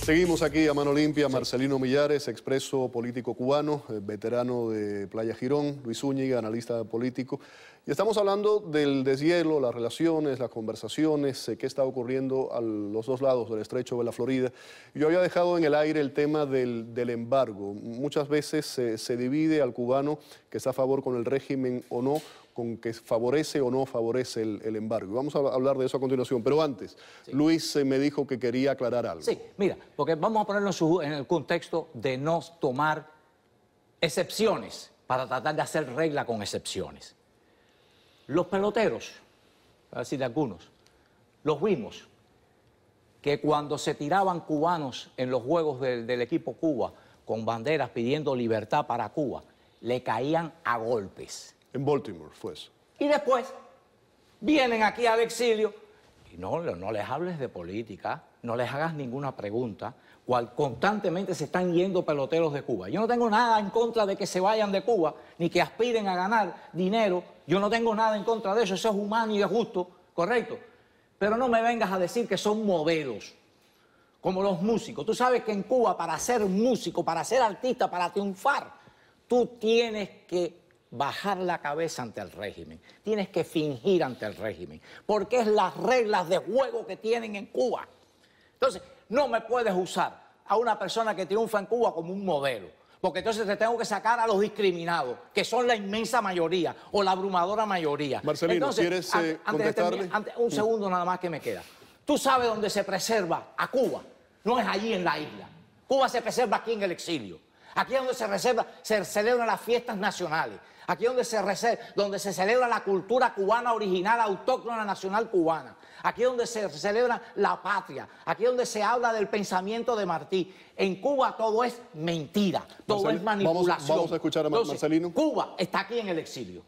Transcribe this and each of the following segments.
Seguimos aquí a mano limpia. Marcelino Millares, expreso político cubano, veterano de Playa Girón, Luis Zúñiga, analista político. Y estamos hablando del deshielo, las relaciones, las conversaciones, qué está ocurriendo a los dos lados del estrecho de la Florida. Yo había dejado en el aire el tema del embargo. Muchas veces se divide al cubano que está a favor con el régimen o no, con que favorece o no favorece el embargo. Vamos a hablar de eso a continuación, pero antes, sí. Luis me dijo que quería aclarar algo. Sí, mira, porque vamos a ponerlo en el contexto de no tomar excepciones para tratar de hacer regla con excepciones. Los peloteros, a decir de algunos, los vimos que cuando se tiraban cubanos en los juegos del equipo Cuba con banderas pidiendo libertad para Cuba, le caían a golpes. En Baltimore fue eso. Y después vienen aquí al exilio y no les hables de política, no les hagas ninguna pregunta, constantemente se están yendo peloteros de Cuba. Yo no tengo nada en contra de que se vayan de Cuba, ni que aspiren a ganar dinero. Yo no tengo nada en contra de eso, eso es humano y es justo, correcto. Pero no me vengas a decir que son modelos, como los músicos. Tú sabes que en Cuba, para ser músico, para ser artista, para triunfar, tú tienes que bajar la cabeza ante el régimen, tienes que fingir ante el régimen, porque es las reglas de juego que tienen en Cuba. Entonces, no me puedes usar a una persona que triunfa en Cuba como un modelo, porque entonces te tengo que sacar a los discriminados, que son la inmensa mayoría o la abrumadora mayoría. Marcelino, entonces, ¿quieres contestarle? Un segundo nada más que me queda. ¿Tú sabes dónde se preserva a Cuba? No es allí en la isla. Cuba se preserva aquí en el exilio. Aquí es donde se celebran las fiestas nacionales. Aquí es donde se celebra la cultura cubana original, autóctona, nacional cubana. Aquí es donde se celebra la patria. Aquí es donde se habla del pensamiento de Martí. En Cuba todo es mentira, todo es manipulación. Vamos a escuchar a Marcelino. Cuba está aquí en el exilio.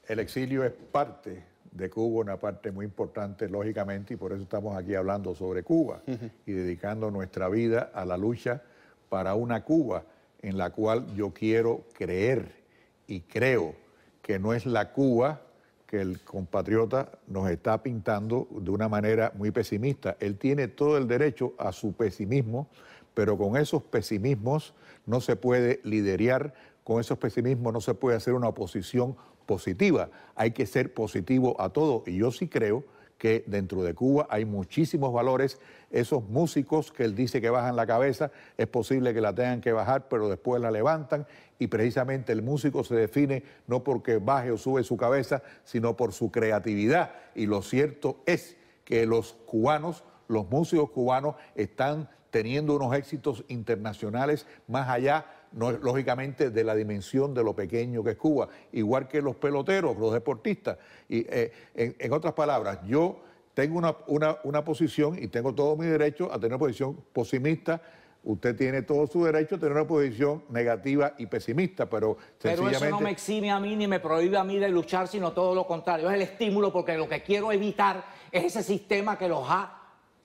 El exilio es parte de Cuba, una parte muy importante, lógicamente, y por eso estamos aquí hablando sobre Cuba y dedicando nuestra vida a la lucha para una Cuba en la cual yo quiero creer y creo que no es la Cuba que el compatriota nos está pintando de una manera muy pesimista. Él tiene todo el derecho a su pesimismo, pero con esos pesimismos no se puede liderar, con esos pesimismos no se puede hacer una oposición positiva. Hay que ser positivo a todo, y yo sí creo que dentro de Cuba hay muchísimos valores. Esos músicos que él dice que bajan la cabeza, es posible que la tengan que bajar, pero después la levantan, y precisamente el músico se define no porque baje o sube su cabeza, sino por su creatividad. Y lo cierto es que los cubanos, los músicos cubanos, están teniendo unos éxitos internacionales más allá, no, lógicamente, de la dimensión de lo pequeño que es Cuba, igual que los peloteros, los deportistas. Y en otras palabras, yo tengo una posición y tengo todo mi derecho a tener una posición pesimista. Usted tiene todo su derecho a tener una posición negativa y pesimista, pero sencillamente... Pero eso no me exime a mí ni me prohíbe a mí de luchar, sino todo lo contrario. Es el estímulo, porque lo que quiero evitar es ese sistema que los ha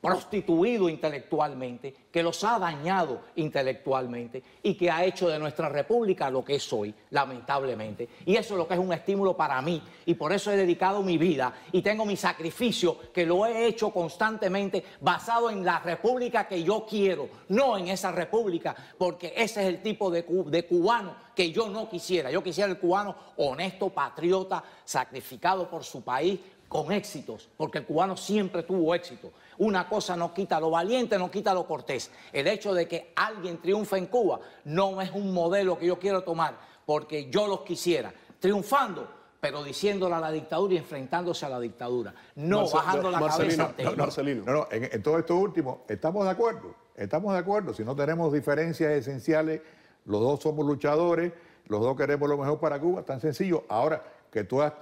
prostituido intelectualmente, que los ha dañado intelectualmente y que ha hecho de nuestra república lo que es hoy, lamentablemente. Y eso es lo que es un estímulo para mí, y por eso he dedicado mi vida y tengo mi sacrificio, que lo he hecho constantemente basado en la república que yo quiero, no en esa república, porque ese es el tipo de cubano que yo no quisiera. Yo quisiera el cubano honesto, patriota, sacrificado por su país, con éxitos, porque el cubano siempre tuvo éxito. Una cosa no quita lo valiente, no quita lo cortés. El hecho de que alguien triunfe en Cuba no es un modelo que yo quiero tomar, porque yo los quisiera triunfando, pero diciéndole a la dictadura y enfrentándose a la dictadura, no bajando la cabeza ante ellos. Marcelino. No, en todo esto último, estamos de acuerdo, si no tenemos diferencias esenciales, los dos somos luchadores, los dos queremos lo mejor para Cuba, tan sencillo. Ahora que tú has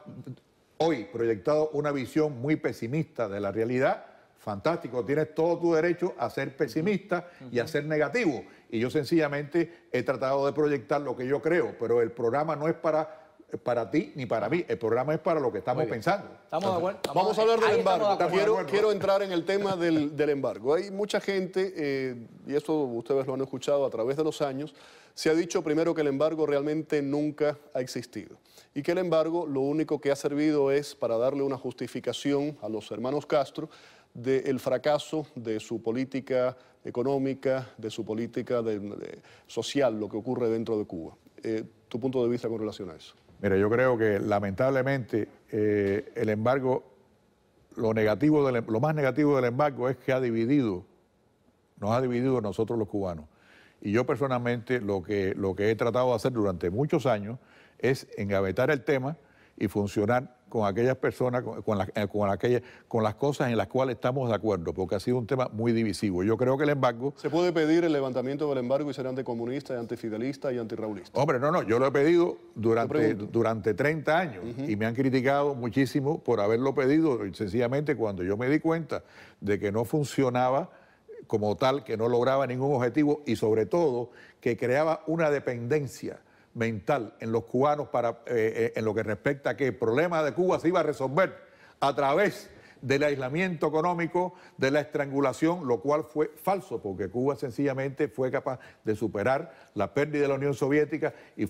hoy proyectado una visión muy pesimista de la realidad, fantástico, tienes todo tu derecho a ser pesimista y a ser negativo. Y yo sencillamente he tratado de proyectar lo que yo creo, pero el programa no es para ti ni para mí, el programa es para lo que estamos pensando. ¿Estamos de acuerdo? Vamos a hablar del embargo. Quiero entrar en el tema del embargo. Hay mucha gente, y esto ustedes lo han escuchado a través de los años, se ha dicho primero que el embargo realmente nunca ha existido y que el embargo lo único que ha servido es para darle una justificación a los hermanos Castro del fracaso de su política económica, de su política social, lo que ocurre dentro de Cuba. ¿Tu punto de vista con relación a eso? Mira, yo creo que lamentablemente el embargo, lo más negativo del embargo es que nos ha dividido a nosotros los cubanos. Y yo personalmente lo que he tratado de hacer durante muchos años es engavetar el tema y funcionar con aquellas personas, con las cosas en las cuales estamos de acuerdo, porque ha sido un tema muy divisivo. Yo creo que el embargo... ¿Se puede pedir el levantamiento del embargo y ser anticomunista, y antifidelista y antirraulista? Hombre, no, yo lo he pedido durante 30 años y me han criticado muchísimo por haberlo pedido, y sencillamente cuando yo me di cuenta de que no funcionaba como tal, que no lograba ningún objetivo y sobre todo que creaba una dependencia mental en los cubanos en lo que respecta a que el problema de Cuba se iba a resolver a través del aislamiento económico, de la estrangulación, lo cual fue falso, porque Cuba sencillamente fue capaz de superar la pérdida de la Unión Soviética y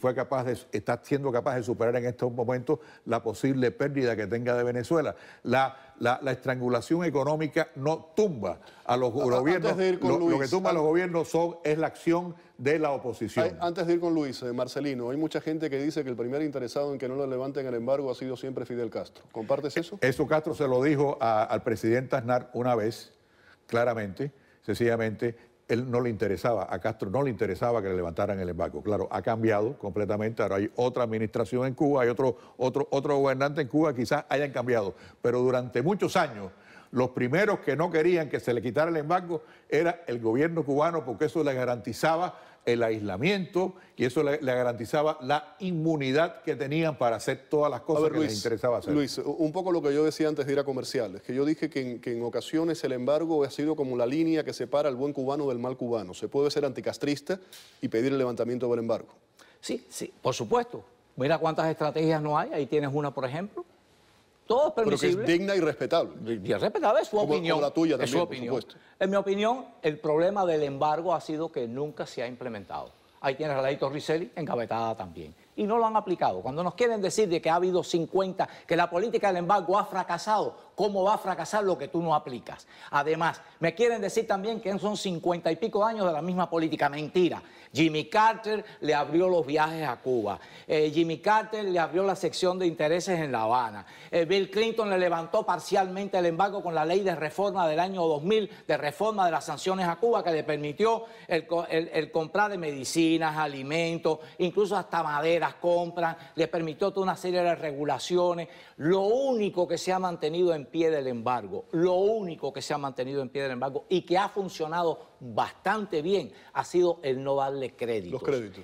está siendo capaz de superar en estos momentos la posible pérdida que tenga de Venezuela. La estrangulación económica no tumba a los gobiernos, lo que tumba a los gobiernos es la acción de la oposición. Antes de ir con Luis, Marcelino, hay mucha gente que dice que el primer interesado en que no le levanten el embargo ha sido siempre Fidel Castro. ¿Compartes eso? Eso Castro se lo dijo al presidente Aznar una vez, claramente, sencillamente, él no le interesaba, a Castro no le interesaba que le levantaran el embargo. Claro, ha cambiado completamente, ahora hay otra administración en Cuba, hay otro gobernante en Cuba, quizás hayan cambiado, pero durante muchos años los primeros que no querían que se le quitara el embargo era el gobierno cubano, porque eso le garantizaba el aislamiento y eso le garantizaba la inmunidad que tenían para hacer todas las cosas que les interesaba hacer. Luis, un poco lo que yo decía antes de ir a comerciales, que yo dije que en ocasiones el embargo ha sido como la línea que separa al buen cubano del mal cubano. Se puede ser anticastrista y pedir el levantamiento del embargo. Sí, por supuesto. Mira cuántas estrategias no hay. Ahí tienes una, por ejemplo. Todo es permisible. Pero que es digna y respetable. Y es respetable, es su opinión. Como la tuya también, es su opinión. por supuesto. En mi opinión, el problema del embargo ha sido que nunca se ha implementado. Ahí tienes a Leito Ricelli engavetada también. Y no lo han aplicado. Cuando nos quieren decir de que ha habido 50, que la política del embargo ha fracasado, ¿cómo va a fracasar lo que tú no aplicas? Además, me quieren decir también que son 50 y pico años de la misma política. Mentira. Jimmy Carter le abrió los viajes a Cuba. Jimmy Carter le abrió la sección de intereses en La Habana. Bill Clinton le levantó parcialmente el embargo con la ley de reforma del año 2000, de reforma de las sanciones a Cuba, que le permitió el comprar de medicinas, alimentos, incluso hasta maderas compran, le permitió toda una serie de regulaciones. Lo único que se ha mantenido en pie del embargo, y que ha funcionado bastante bien ha sido el no darle créditos.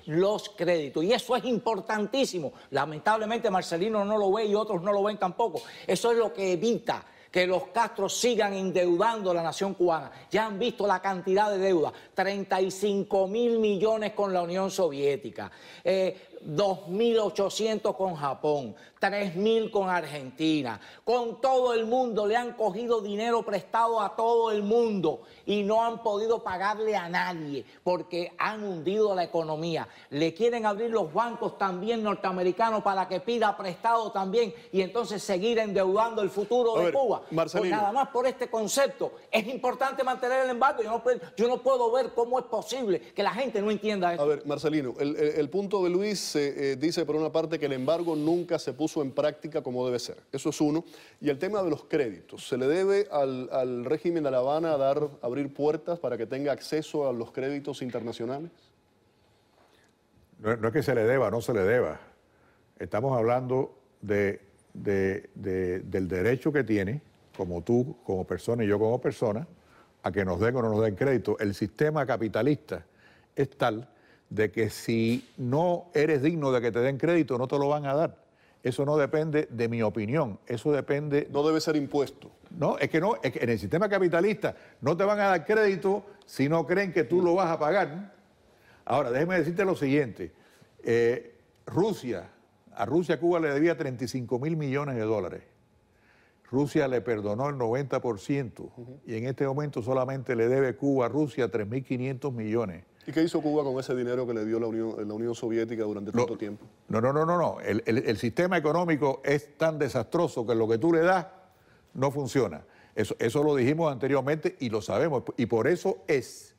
Los créditos. Y eso es importantísimo. Lamentablemente Marcelino no lo ve y otros no lo ven tampoco. Eso es lo que evita que los Castro sigan endeudando a la nación cubana. Ya han visto la cantidad de deuda, 35.000 millones con la Unión Soviética, 2.800 con Japón, 3.000 con Argentina. Con todo el mundo le han cogido dinero prestado a todo el mundo y no han podido pagarle a nadie porque han hundido la economía. Le quieren abrir los bancos también norteamericanos para que pida prestado también y entonces seguir endeudando el futuro de Cuba. Marcelino. Pues nada más por este concepto es importante mantener el embargo. Yo no puedo ver cómo es posible que la gente no entienda esto. A ver, Marcelino, el punto de Luis dice por una parte que el embargo nunca se puso en práctica como debe ser. Eso es uno. Y el tema de los créditos. ¿Se le debe al régimen de La Habana abrir puertas para que tenga acceso a los créditos internacionales? No es que se le deba, no se le deba. Estamos hablando del derecho que tiene, como tú como persona y yo como persona, a que nos den o no nos den crédito. El sistema capitalista es tal de que si no eres digno de que te den crédito, no te lo van a dar. Eso no depende de mi opinión, eso depende... No debe ser impuesto. No, es que en el sistema capitalista no te van a dar crédito si no creen que tú lo vas a pagar. Ahora, déjeme decirte lo siguiente. A Rusia Cuba le debía 35.000 millones de dólares. Rusia le perdonó el 90% y en este momento solamente le debe Cuba a Rusia 3.500 millones. ¿Y qué hizo Cuba con ese dinero que le dio la Unión Soviética durante tanto tiempo? No. El sistema económico es tan desastroso que lo que tú le das no funciona. Eso lo dijimos anteriormente y lo sabemos. Y por eso es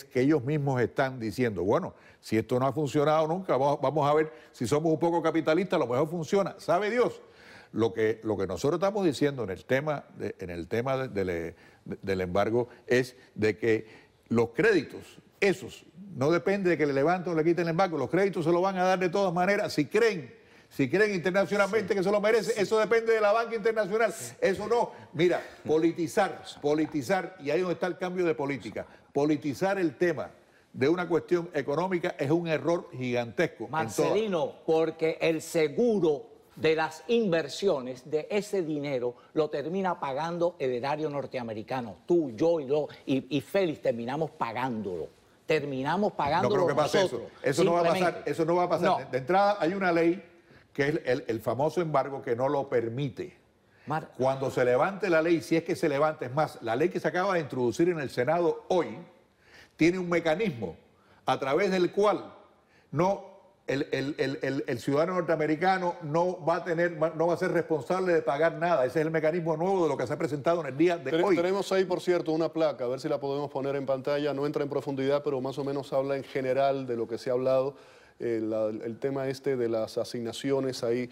que ellos mismos están diciendo, bueno, si esto no ha funcionado nunca, vamos a ver si somos un poco capitalistas, a lo mejor funciona. ¿Sabe Dios? Lo que nosotros estamos diciendo en el tema del embargo es de que los créditos, esos, no depende de que le levanten o le quiten el embargo, los créditos se los van a dar de todas maneras si creen internacionalmente que se lo merece. Eso depende de la banca internacional. Eso no. Mira, politizar, y ahí es donde está el cambio de política. Politizar el tema de una cuestión económica es un error gigantesco. Marcelino, porque el seguro de las inversiones de ese dinero lo termina pagando el erario norteamericano. Tú, yo y Félix terminamos pagándolo. Terminamos pagándolo. No creo que pase eso. Eso no va a pasar. No. De entrada hay una ley que es el famoso embargo que no lo permite. Cuando se levante la ley, si es que se levanta, es más, la ley que se acaba de introducir en el Senado hoy tiene un mecanismo a través del cual el ciudadano norteamericano no va a ser responsable de pagar nada. Ese es el mecanismo nuevo de lo que se ha presentado en el día de hoy. Tenemos ahí, por cierto, una placa, a ver si la podemos poner en pantalla. No entra en profundidad, pero más o menos habla en general de lo que se ha hablado. El tema de las asignaciones, ahí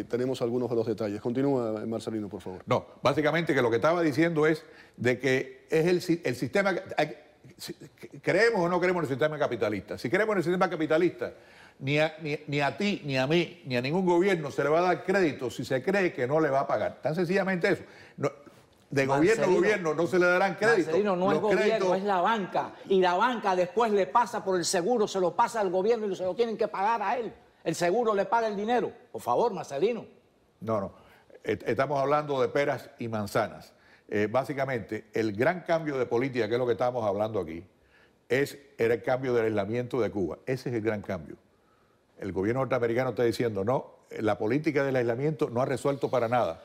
tenemos algunos de los detalles. Continúa, Marcelino, por favor. No, básicamente que lo que estaba diciendo es de que es el sistema... ¿Creemos o no creemos en el sistema capitalista? Si creemos en el sistema capitalista, ni a ti, ni a mí, ni a ningún gobierno se le va a dar crédito si se cree que no le va a pagar. Tan sencillamente eso. De gobierno a gobierno no se le darán créditos. Marcelino, no es gobierno, es la banca. Y la banca después le pasa por el seguro, se lo pasa al gobierno y se lo tienen que pagar a él. El seguro le paga el dinero. Por favor, Marcelino. No. Estamos hablando de peras y manzanas. Básicamente, el gran cambio de política, que es lo que estamos hablando aquí, era el cambio del aislamiento de Cuba. Ese es el gran cambio. El gobierno norteamericano está diciendo, no, la política del aislamiento no ha resuelto para nada.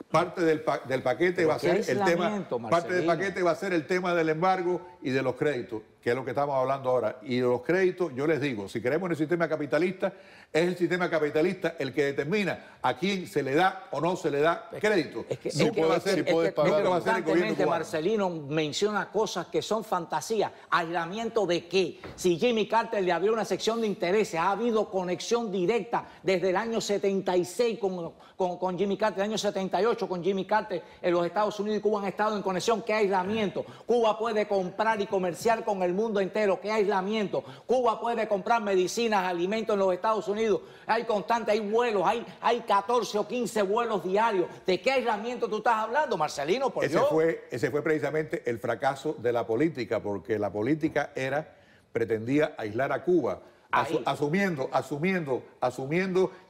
Parte del paquete va a ser el tema, parte del paquete va a ser el tema del embargo y de los créditos, que es lo que estamos hablando ahora. Y de los créditos, yo les digo, si queremos en el sistema capitalista, es el sistema capitalista el que determina a quién se le da o no se le da crédito. Nunca va a ser el gobierno cubano. Marcelino menciona cosas que son fantasías. ¿Aislamiento de qué? Si Jimmy Carter le abrió una sección de intereses, ha habido conexión directa desde el año 76 con Jimmy Carter, el año 78 con Jimmy Carter, en los Estados Unidos y Cuba han estado en conexión. ¿Qué aislamiento? Cuba puede comprar y comerciar con el mundo entero. ¿Qué aislamiento? Cuba puede comprar medicinas, alimentos en los Estados Unidos. Hay constantes, hay vuelos, hay 14 o 15 vuelos diarios. ¿De qué aislamiento tú estás hablando, Marcelino? Por Dios. Ese fue precisamente el fracaso de la política, porque la política pretendía aislar a Cuba, asumiendo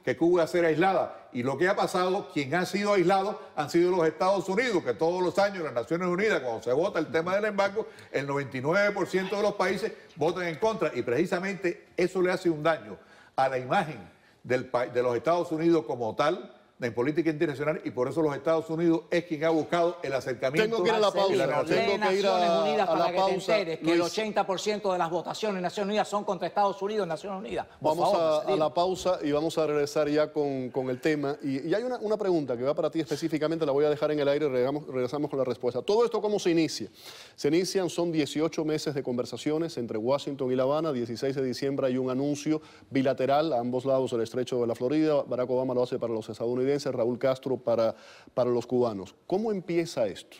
que Cuba iba a ser aislada. Y lo que ha pasado, quien ha sido aislado han sido los Estados Unidos, que todos los años las Naciones Unidas, cuando se vota el tema del embargo, el 99% de los países votan en contra. Y precisamente eso le hace un daño a la imagen de los Estados Unidos como tal, en política internacional, y por eso los Estados Unidos es quien ha buscado el acercamiento. Tengo que ir a la pausa. Tengo que ir a la pausa. Que Luis, el 80% de las votaciones en Naciones Unidas son contra Estados Unidos en Naciones Unidas. Vamos a la pausa y vamos a regresar ya con el tema. Y hay una pregunta que va para ti específicamente, la voy a dejar en el aire y regresamos con la respuesta. ¿Todo esto cómo se inicia? Son 18 meses de conversaciones entre Washington y La Habana. 16 de diciembre hay un anuncio bilateral a ambos lados del estrecho de la Florida. Barack Obama lo hace para los estadounidenses, Raúl Castro para los cubanos. ¿Cómo empieza esto?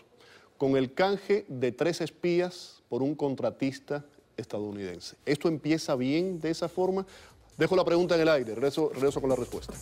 Con el canje de 3 espías por un contratista estadounidense. ¿Esto empieza bien de esa forma? Dejo la pregunta en el aire, regreso con la respuesta.